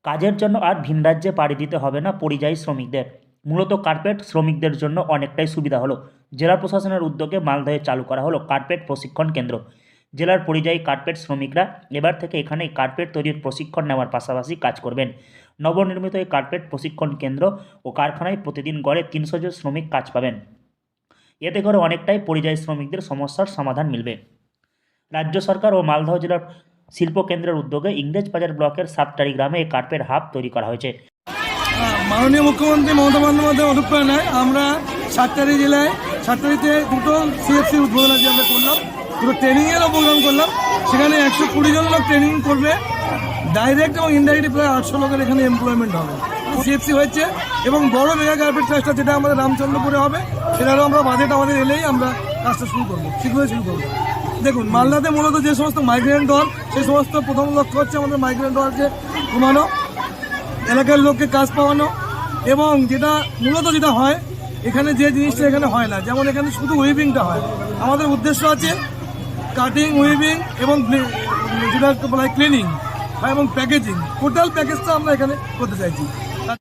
কাজের জন্য আর ভিন রাজ্যে পাড়ি দিতে হবে না পরিযায়ী শ্রমিকদের। মূলত কার্পেট শ্রমিকদের জন্য অনেকটাই সুবিধা হলো। জেলা প্রশাসনের উদ্যোগে মালদহে চালু করা হলো কার্পেট প্রশিক্ষণ কেন্দ্র। জেলার পরিযায়ী কার্পেট শ্রমিকরা এবার থেকে এখানেই কার্পেট তৈরির প্রশিক্ষণ নেওয়ার পাশাপাশি কাজ করবেন। নবনির্মিত এই কার্পেট প্রশিক্ষণ কেন্দ্র ও কারখানায় প্রতিদিন গড়ে 300 জন শ্রমিক কাজ পাবেন। এতে করে অনেকটাই পরিযায়ী শ্রমিকদের সমস্যার সমাধান মিলবে। রাজ্য সরকার ও মালদহ জেলার শিল্প কেন্দ্রের উদ্যোগে ইংরেজবাজার ব্লকের সাতটারি গ্রামে এই কার্পেট হাব তৈরি করা হয়েছে। মাননীয় মুখ্যমন্ত্রী মমতা বন্দ্যোপাধ্যায়ের অনুপ্রেরণায় আমরা সাতটারি জেলায় সাতটারিতে দুটো সিএফসি উদ্বোধন আজকে আমরা করলাম, দুটো ট্রেনিংয়েরও প্রোগ্রাম করলাম। সেখানে 120 জন লোক ট্রেনিং করবে, ডাইরেক্ট এবং ইনডাইরেক্ট প্রায় 800 লোকের এখানে এমপ্লয়মেন্ট হবে। সিএফসি হয়েছে এবং বড় মেগা কার্পেট ক্লাস্টার যেটা আমাদের রামচন্দ্রপুরে হবে, সেটারও আমরা বাজেট আমাদের এলেই আমরা কাজটা শুরু করবো, শীঘ্রই শুরু করবো। দেখুন, মালদাতে মূলত যে সমস্ত মাইগ্রেন্ট দল, সেই সমস্ত প্রথম লক্ষ্য হচ্ছে আমাদের মাইগ্রেন্ট দলকে কমানো, এলাকার লোককে কাজ পাওয়ানো, এবং মূলত যেটা হয় এখানে যে জিনিসটা এখানে হয় না, যেমন এখানে শুধু উইভিংটা হয়। আমাদের উদ্দেশ্য আছে কাটিং, উইভিং এবং যেটা বলা হয় ক্লিনিং এবং প্যাকেজিং, টোটাল প্যাকেজটা আমরা এখানে করতে চাইছি।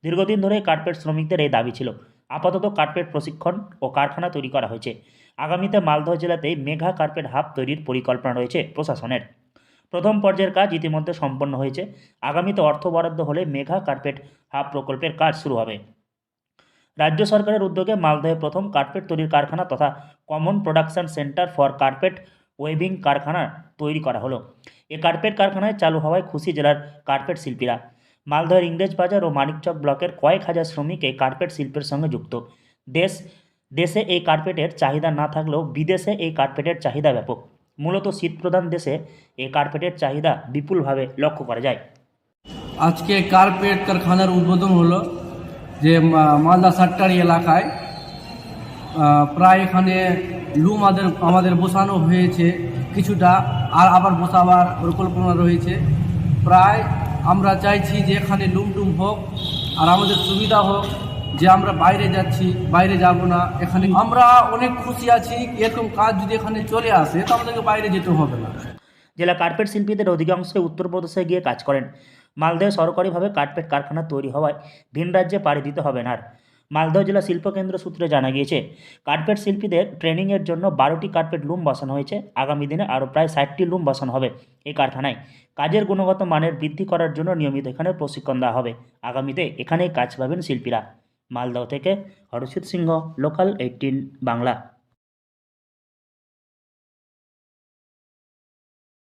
দীর্ঘদিন ধরে কার্পেট শ্রমিকদের এই দাবি ছিল। আপাতত কার্পেট প্রশিক্ষণ ও কারখানা তৈরি করা হয়েছে। আগামীতে মালদহ জেলাতেই মেঘা কার্পেট হাব তৈরির পরিকল্পনা রয়েছে প্রশাসনের। প্রথম পর্যায়ের কাজ ইতিমধ্যে সম্পন্ন হয়েছে। আগামীতে অর্থ বরাদ্দ হলে মেঘা কার্পেট হাব প্রকল্পের কাজ শুরু হবে। রাজ্য সরকারের উদ্যোগে মালদহে প্রথম কার্পেট তৈরির কারখানা তথা common production centre for carpet waving কারখানা তৈরি করা হলো। এই কার্পেট কারখানায় চালু হওয়ায় খুশি জেলার কার্পেট শিল্পীরা। মালদহের ইংরেজবাজার ও মানিকচক ব্লকের কয়েক হাজার শ্রমিক এই কার্পেট শিল্পের সঙ্গে যুক্ত। দেশে এই কার্পেটের চাহিদা না থাকলেও বিদেশে এই কার্পেটের চাহিদা ব্যাপক। মূলত শীতপ্রধান দেশে এই কার্পেটের চাহিদা বিপুলভাবে লক্ষ্য করা যায়। আজকে কার্পেট কারখানার উদ্বোধন হলো, যে মালদা সাতটারি এলাকায় প্রায় এখানে লুম আমাদের বসানো হয়েছে কিছুটা, আর আবার বসাবার পরিকল্পনা রয়েছে। প্রায় আমরা চাইছি যে এখানে লুম হোক আর আমাদের সুবিধা হোক, যে আমরা বাইরে যাচ্ছি, বাইরে যাব না। এখানে আমরা অনেক খুশি আছি, এরকম কাজ যদি এখানে চলে আসে তো আমাদেরকে বাইরে যেতে হবে না। জেলা কার্পেট শিল্পীদের অধিকাংশই উত্তরপ্রদেশে গিয়ে কাজ করেন। মালদহে সরকারিভাবে কার্পেট কারখানা তৈরি হওয়ায় ভিন রাজ্যে পাড়ি দিতে হবে না আর। মালদহ জেলা শিল্পকেন্দ্র সূত্রে জানা গিয়েছে, কার্পেট শিল্পীদের ট্রেনিংয়ের জন্য 12টি কার্পেট লুম বসানো হয়েছে। আগামী দিনে আরও প্রায় 60টি লুম বসানো হবে এই কারখানায়। কাজের গুণগত মানের বৃদ্ধি করার জন্য নিয়মিত এখানে প্রশিক্ষণ দেওয়া হবে। আগামীতে এখানেই কাজ পাবেন শিল্পীরা। মালদহ থেকে হরষিত সিংহ, লোকাল 18 বাংলা।